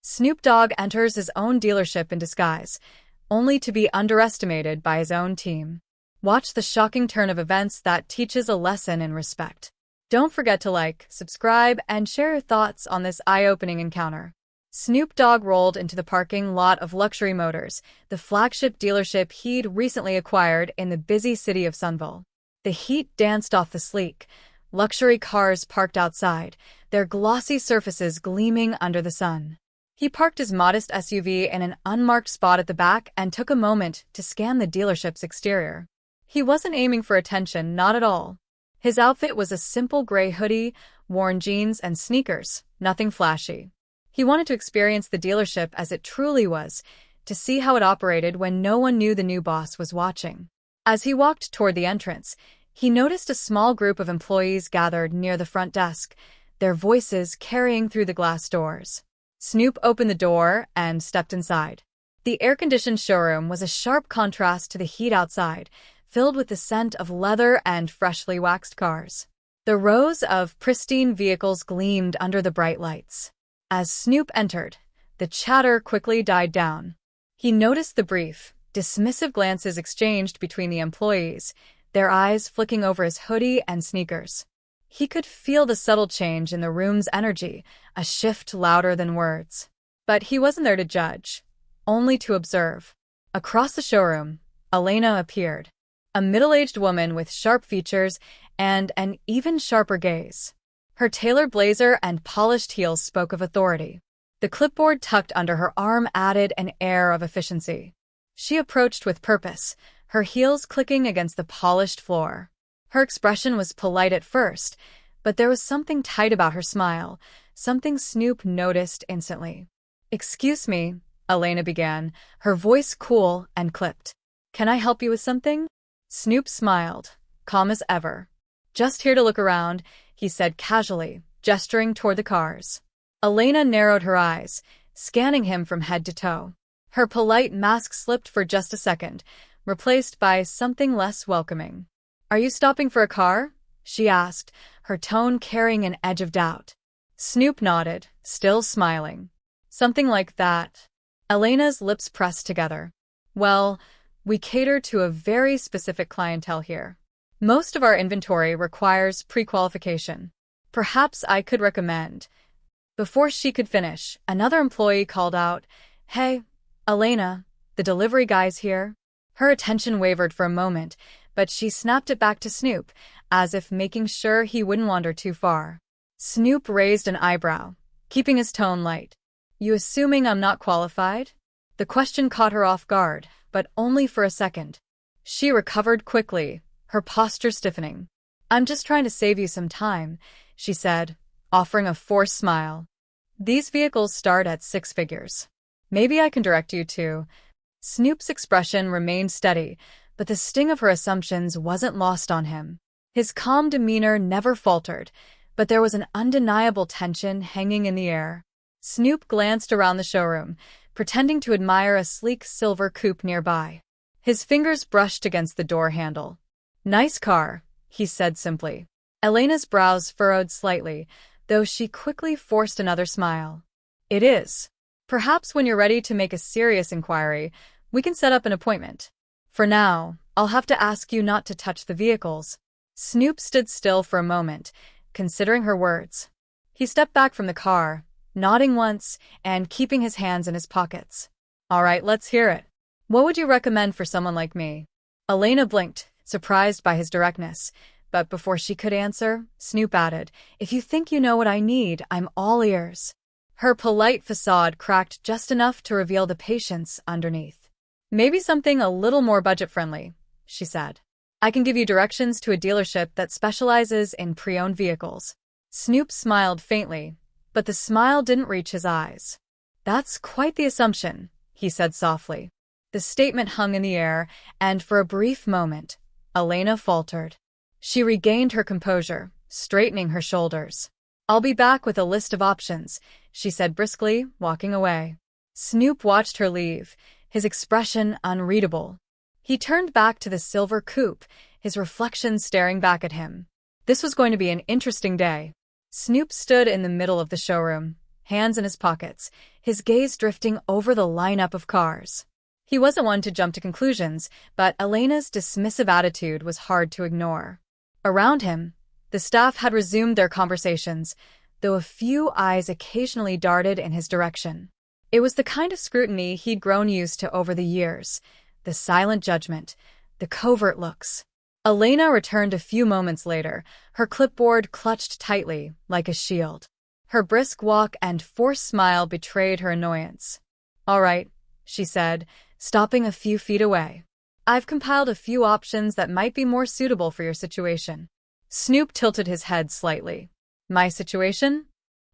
Snoop Dogg enters his own dealership in disguise, only to be underestimated by his own team. Watch the shocking turn of events that teaches a lesson in respect. Don't forget to like, subscribe, and share your thoughts on this eye-opening encounter. Snoop Dogg rolled into the parking lot of Luxury Motors, the flagship dealership he'd recently acquired in the busy city of Sunville. The heat danced off the sleek, luxury cars parked outside, their glossy surfaces gleaming under the sun. He parked his modest SUV in an unmarked spot at the back and took a moment to scan the dealership's exterior. He wasn't aiming for attention, not at all. His outfit was a simple gray hoodie, worn jeans, and sneakers, nothing flashy. He wanted to experience the dealership as it truly was, to see how it operated when no one knew the new boss was watching. As he walked toward the entrance, he noticed a small group of employees gathered near the front desk, their voices carrying through the glass doors. Snoop opened the door and stepped inside. The air-conditioned showroom was a sharp contrast to the heat outside, filled with the scent of leather and freshly waxed cars. The rows of pristine vehicles gleamed under the bright lights. As Snoop entered, the chatter quickly died down. He noticed the brief, dismissive glances exchanged between the employees, their eyes flicking over his hoodie and sneakers. He could feel the subtle change in the room's energy, a shift louder than words. But he wasn't there to judge, only to observe. Across the showroom, Elena appeared, a middle-aged woman with sharp features and an even sharper gaze. Her tailored blazer and polished heels spoke of authority. The clipboard tucked under her arm added an air of efficiency. She approached with purpose, her heels clicking against the polished floor. Her expression was polite at first, but there was something tight about her smile, something Snoop noticed instantly. "Excuse me," Elena began, her voice cool and clipped. "Can I help you with something?" Snoop smiled, calm as ever. "Just here to look around," he said casually, gesturing toward the cars. Elena narrowed her eyes, scanning him from head to toe. Her polite mask slipped for just a second, replaced by something less welcoming. "Are you stopping for a car?" she asked, her tone carrying an edge of doubt. Snoop nodded, still smiling. "Something like that." Elena's lips pressed together. "Well, we cater to a very specific clientele here. Most of our inventory requires pre-qualification. Perhaps I could recommend." Before she could finish, another employee called out, "Hey, Elena, the delivery guy's here." Her attention wavered for a moment, but she snapped it back to Snoop, as if making sure he wouldn't wander too far. Snoop raised an eyebrow, keeping his tone light. "You assuming I'm not qualified?" The question caught her off guard, but only for a second. She recovered quickly, her posture stiffening. "I'm just trying to save you some time," she said, offering a forced smile. "These vehicles start at 6 figures. Maybe I can direct you to." Snoop's expression remained steady, but the sting of her assumptions wasn't lost on him. His calm demeanor never faltered, but there was an undeniable tension hanging in the air. Snoop glanced around the showroom, pretending to admire a sleek silver coupe nearby. His fingers brushed against the door handle. "Nice car," he said simply. Elena's brows furrowed slightly, though she quickly forced another smile. "It is. Perhaps when you're ready to make a serious inquiry, we can set up an appointment. For now, I'll have to ask you not to touch the vehicles." Snoop stood still for a moment, considering her words. He stepped back from the car, nodding once and keeping his hands in his pockets. "All right, let's hear it. What would you recommend for someone like me?" Elena blinked, surprised by his directness, but before she could answer, Snoop added, "If you think you know what I need, I'm all ears." Her polite facade cracked just enough to reveal the patience underneath. "Maybe something a little more budget-friendly," she said. "I can give you directions to a dealership that specializes in pre-owned vehicles." Snoop smiled faintly, but the smile didn't reach his eyes. "That's quite the assumption," he said softly. The statement hung in the air, and for a brief moment, Elena faltered. She regained her composure, straightening her shoulders. "I'll be back with a list of options," she said briskly, walking away. Snoop watched her leave, his expression unreadable. He turned back to the silver coupe, his reflection staring back at him. This was going to be an interesting day. Snoop stood in the middle of the showroom, hands in his pockets, his gaze drifting over the lineup of cars. He wasn't one to jump to conclusions, but Elena's dismissive attitude was hard to ignore. Around him, the staff had resumed their conversations, though a few eyes occasionally darted in his direction. It was the kind of scrutiny he'd grown used to over the years, the silent judgment, the covert looks. Elena returned a few moments later, her clipboard clutched tightly, like a shield. Her brisk walk and forced smile betrayed her annoyance. "All right," she said, stopping a few feet away. "I've compiled a few options that might be more suitable for your situation." Snoop tilted his head slightly. "My situation?"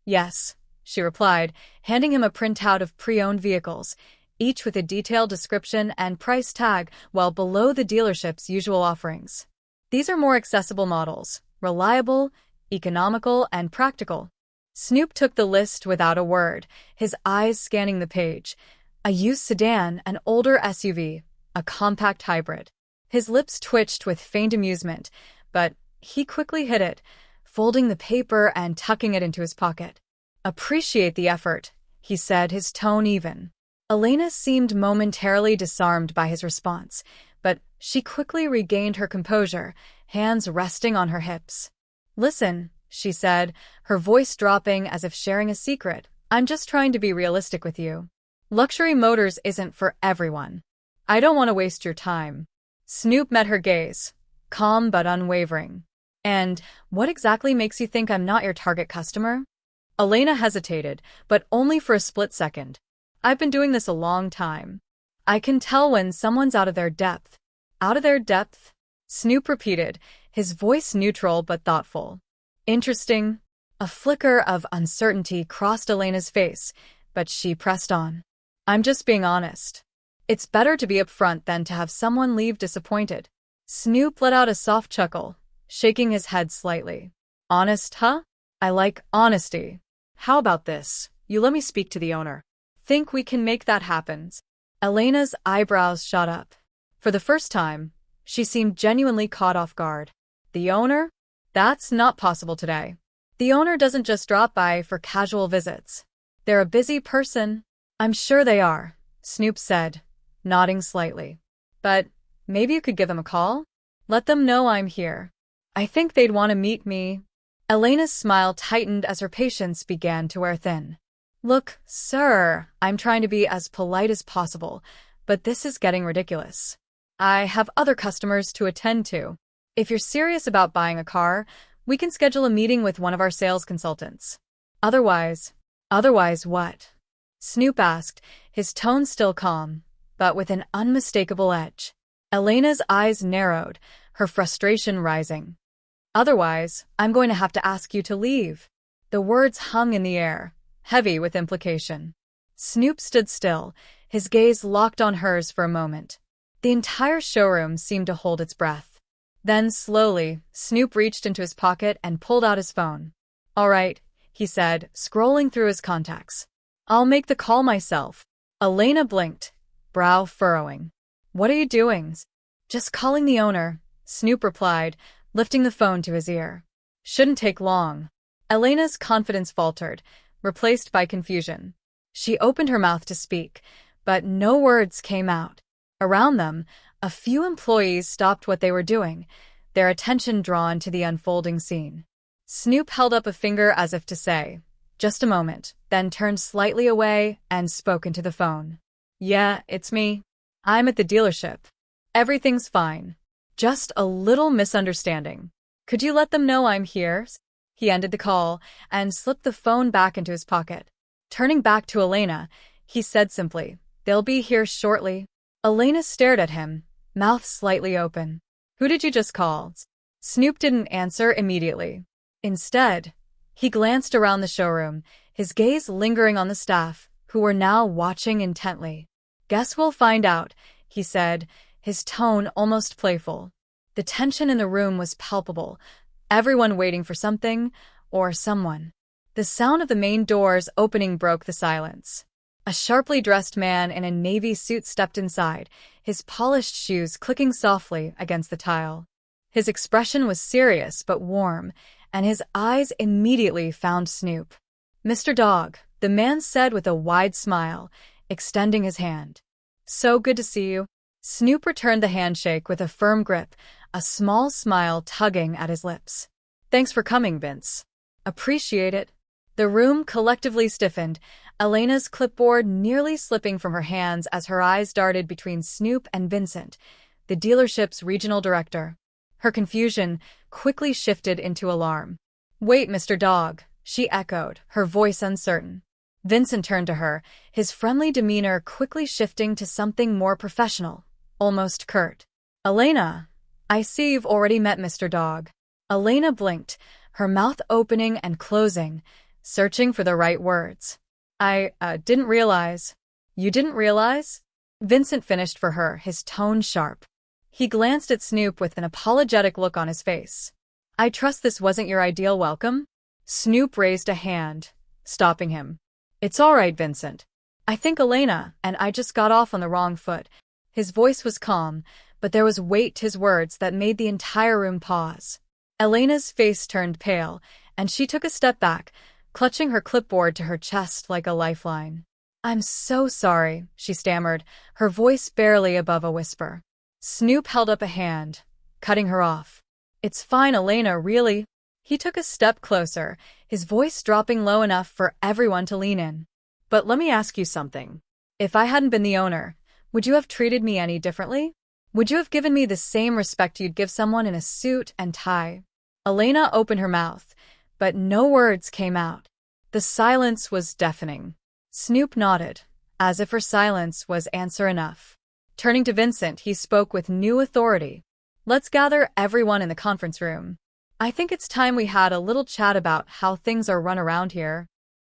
"Yes," she replied, handing him a printout of pre-owned vehicles, each with a detailed description and price tag well below the dealership's usual offerings. "These are more accessible models, reliable, economical, and practical." Snoop took the list without a word, his eyes scanning the page. A used sedan, an older SUV, a compact hybrid. His lips twitched with faint amusement, but he quickly hid it, folding the paper and tucking it into his pocket. "Appreciate the effort," he said, his tone even. Elena seemed momentarily disarmed by his response, but she quickly regained her composure, hands resting on her hips. "Listen," she said, her voice dropping as if sharing a secret. "I'm just trying to be realistic with you. Luxury Motors isn't for everyone. I don't want to waste your time." Snoop met her gaze, calm but unwavering. "And what exactly makes you think I'm not your target customer?" Elena hesitated, but only for a split second. "I've been doing this a long time. I can tell when someone's out of their depth." "Out of their depth?" Snoop repeated, his voice neutral but thoughtful. "Interesting." A flicker of uncertainty crossed Elena's face, but she pressed on. "I'm just being honest. It's better to be upfront than to have someone leave disappointed." Snoop let out a soft chuckle, shaking his head slightly. "Honest, huh? I like honesty. How about this? You let me speak to the owner. Think we can make that happen?" Elena's eyebrows shot up. For the first time, she seemed genuinely caught off guard. "The owner? That's not possible today. The owner doesn't just drop by for casual visits. They're a busy person." "I'm sure they are," Snoop said, nodding slightly. "But maybe you could give them a call? Let them know I'm here. I think they'd want to meet me." Elena's smile tightened as her patience began to wear thin. "Look, sir, I'm trying to be as polite as possible, but this is getting ridiculous. I have other customers to attend to. If you're serious about buying a car, we can schedule a meeting with one of our sales consultants. Otherwise what?" Snoop asked, his tone still calm, but with an unmistakable edge. Elena's eyes narrowed, her frustration rising. "Otherwise, I'm going to have to ask you to leave." The words hung in the air, heavy with implication. Snoop stood still, his gaze locked on hers for a moment. The entire showroom seemed to hold its breath. Then, slowly, Snoop reached into his pocket and pulled out his phone. "All right," he said, scrolling through his contacts. "I'll make the call myself." Elena blinked, brow furrowing. "What are you doing?" "Just calling the owner," Snoop replied, lifting the phone to his ear. "Shouldn't take long." Elena's confidence faltered, replaced by confusion. She opened her mouth to speak, but no words came out. Around them, a few employees stopped what they were doing, their attention drawn to the unfolding scene. Snoop held up a finger as if to say, "Just a moment," then turned slightly away and spoke into the phone. "Yeah, it's me. I'm at the dealership. Everything's fine. Just a little misunderstanding. Could you let them know I'm here?" He ended the call and slipped the phone back into his pocket. Turning back to Elena, he said simply, "They'll be here shortly." Elena stared at him, mouth slightly open. "Who did you just call?" Snoop didn't answer immediately. Instead, he glanced around the showroom, his gaze lingering on the staff, who were now watching intently. "Guess we'll find out," he said, his tone almost playful. The tension in the room was palpable, everyone waiting for something or someone. The sound of the main doors opening broke the silence. A sharply dressed man in a navy suit stepped inside, his polished shoes clicking softly against the tile. His expression was serious but warm, and his eyes immediately found Snoop. "Mr. Dogg," the man said with a wide smile, extending his hand. So good to see you. Snoop returned the handshake with a firm grip, a small smile tugging at his lips. Thanks for coming, Vince. Appreciate it. The room collectively stiffened, Elena's clipboard nearly slipping from her hands as her eyes darted between Snoop and Vincent, the dealership's regional director. Her confusion quickly shifted into alarm. Wait, Mr. Dogg, she echoed, her voice uncertain. Vincent turned to her, his friendly demeanor quickly shifting to something more professional, almost curt. Elena, I see you've already met Mr. Dogg. Elena blinked, her mouth opening and closing, searching for the right words. I didn't realize. You didn't realize? Vincent finished for her, his tone sharp. He glanced at Snoop with an apologetic look on his face. I trust this wasn't your ideal welcome? Snoop raised a hand, stopping him. It's all right, Vincent. I think Elena and I just got off on the wrong foot. His voice was calm, but there was weight to his words that made the entire room pause. Elena's face turned pale, and she took a step back, clutching her clipboard to her chest like a lifeline. I'm so sorry, she stammered, her voice barely above a whisper. Snoop held up a hand, cutting her off. It's fine, Elena, really. He took a step closer, his voice dropping low enough for everyone to lean in. But let me ask you something. If I hadn't been the owner, would you have treated me any differently? Would you have given me the same respect you'd give someone in a suit and tie? Elena opened her mouth, but no words came out. The silence was deafening. Snoop nodded, as if her silence was answer enough. Turning to Vincent, he spoke with new authority. Let's gather everyone in the conference room. I think it's time we had a little chat about how things are run around here.